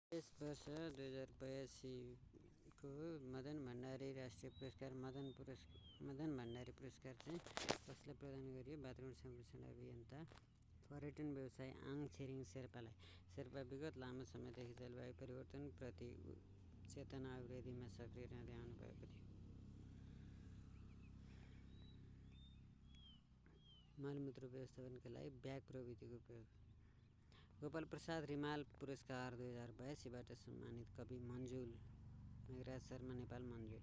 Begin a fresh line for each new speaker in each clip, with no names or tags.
यस वर्ष 2082को मदन भण्डारी राष्ट्रिय पुरस्कार मदन भण्डारी पुरस्कार चाहिँ कसलाई प्रदान गरियो? वातावरण संरक्षण अभियन्ता पर्यटन व्यवसायी आङ छिरिङ शेर्पालाई। शेर्पा विगत लामो समयदेखि जलवायु परिवर्तन प्रति चेतना अभिवृद्धिमा सक्रिय रहँदै आउनुभएको थियो। मलमूत्र व्यवस्थापनका लागि ब्याग प्रविधिको उपयोग। गोपाल प्रसाद रिमाल पुरस्कार 2082बाट सम्मानित कवि मन्जुल मेघराज शर्मा नेपाल मन्जुल।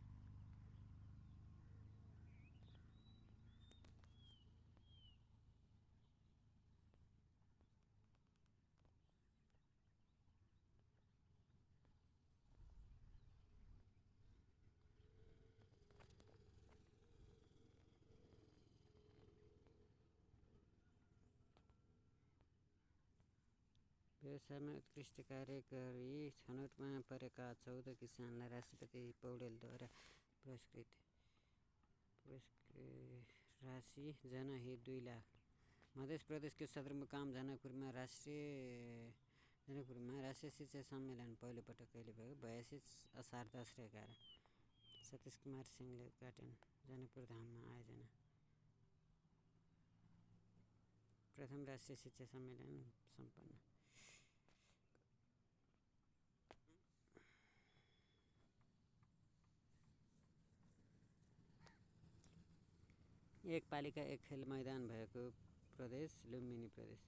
व्यवसायमा उत्कृष्ट कार्य गरी छनौटमा परेका 14 किसानलाई राष्ट्रपति पौडेलद्वारा पुरस्कृत। राशि जनहित 2 लाख। मध्य प्रदेशको सदरमुकाम जनकपुरमा राष्ट्रिय शिक्षा सम्मेलन पहिलो पटक कहिले भयो? 82 असार 10 र 11। सतीश कुमार सिंहले उद्घाटन। जनकपुर धाममा आयोजना। प्रथम राष्ट्रिय शिक्षा सम्मेलन सम्पन्न। एक पालिका एक खेल मैदान भएको प्रदेश लुम्बिनी प्रदेश।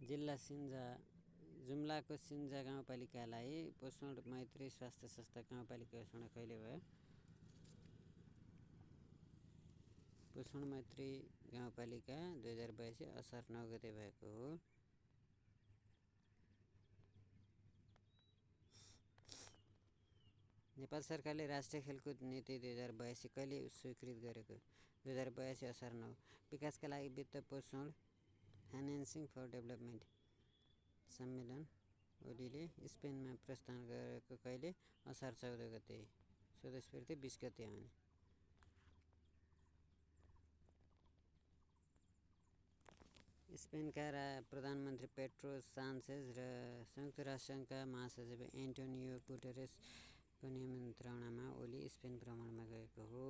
जिल्ला जुम्लाको सिन्जा गाउँपालिकालाई पोषण मैत्री स्वास्थ्य संस्था गाउँपालिका घोषणा कहिले भयो? पोषण मैत्री गाउँपालिका 2082 असार 9 गते भएको हो। नेपाल सरकारले राष्ट्रिय खेलकुद नीति 2082 कहिले स्वीकृत गरेको? 2082 असार 9। विकासका लागि वित्त पोषण फाइनेन्सिङ फर डेभलपमेन्ट सम्मेलन ओलीले स्पेनमा प्रस्थान गरेको कहिले? असार 14 गते। स्वदेशपूर्ति 20 गते आउने। स्पेनका प्रधानमन्त्री पेड्रो सान्चेज र संयुक्त राष्ट्रसङ्घका महासचिव एन्टोनियो गुटेरेसको निमन्त्रणामा ओली स्पेन भ्रमणमा गएको हो।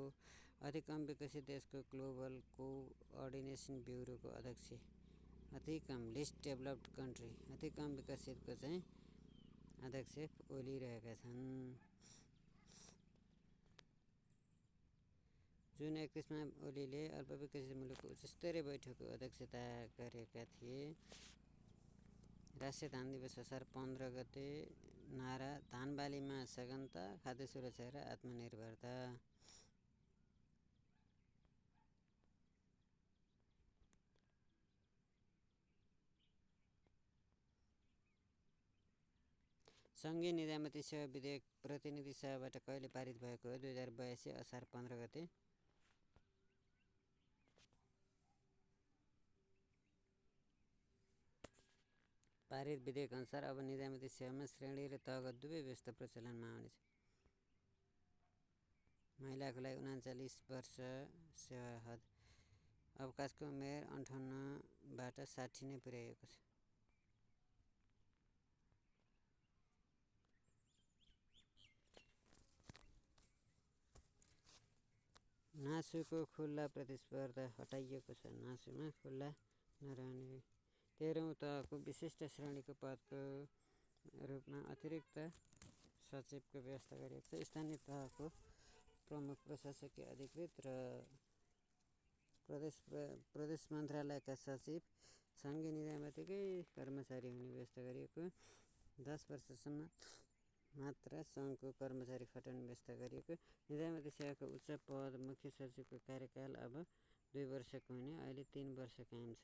अति कम विकसित देशको ग्लोबल कोअर्डिनेसन ब्युरोको अध्यक्ष। अति कम लिस्ट डेभलप्ड कन्ट्री अति कम विकसितको चाहिँ अध्यक्ष ओली रहेका छन्। जुन 31मा ओलीले अल्पविकसित मुलुकको उच्चस्तरीय बैठकको अध्यक्षता गरेका थिए। राष्ट्रिय धान दिवस असार 15 गते। नारा धान बालीमा सघनता खाद्य सुरक्षा र आत्मनिर्भरता। सङ्घीय निजामती सेवा विधेयक प्रतिनिधि सभाबाट कहिले पारित भएको हो? 2082 असार 15 गते। पारित विधेयक अनुसार अब निजामती सेवामा श्रेणी र तहगत दुवै व्यवस्था प्रचलनमा आउनेछ। महिलाको लागि 39 वर्ष सेवा हद। अवकाशको उमेर 58बाट 60 नै पुर्याइएको छ। नासुको खुल्ला प्रतिस्पर्धा हटाइएको छ। नासुमा खुल्ला नरहने 13औं तहको विशिष्ट श्रेणीको पदको रूपमा अतिरिक्त सचिवको व्यवस्था गरिएको छ। स्थानीय तहको प्रमुख प्रशासकीय अधिकृत र प्रदेश मन्त्रालयका सचिव सङ्घीय निजामतीकै कर्मचारी हुने व्यवस्था गरिएको। 10 वर्षसम्म मात्र सङ्घको कर्मचारी खटाउने व्यवस्था गरिएको। निजामती सेवाको उच्च पद मुख्य सचिवको कार्यकाल अब 2 वर्षको हुने। अहिले 3 वर्ष कायम छ।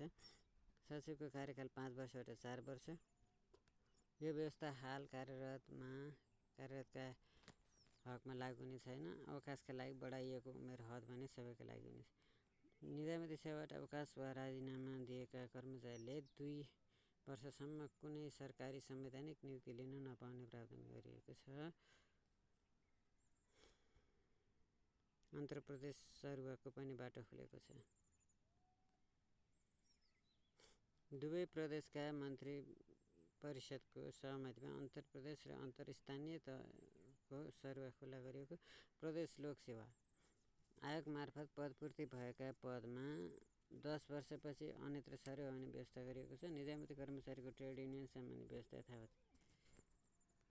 सचिवको कार्यकाल 5 वर्षबाट 4 वर्ष। यो व्यवस्था हाल कार्यरतका हकमा लागू हुने छैन। अवकाशका लागि बढाइएको उमेर हद भने सबैका लागि हुनेछ। निजामती सेवाबाट अवकाश वा राजीनामा दिएका कर्मचारीले 2 वर्षसम्म कुनै सरकारी संवैधानिक नियुक्ति लिन नपाउने प्रावधान गरिएको छ। आन्ध्र प्रदेश सरुवाको पनि बाटो खुलेको छ। दुवै प्रदेशका मन्त्री परिषदको सहमतिमा अन्तर प्रदेश र अन्तर स्थानीय तहको सरुवा खुला गरिएको प्रदेश लोक सेवा आयोग मार्फत पदपूर्ति भएका पदमा 10 वर्षपछि अन्यत्र सर्वे हुने व्यवस्था गरिएको छ। निजामती कर्मचारीको ट्रेड युनियन सामान्य व्यवस्था यथावत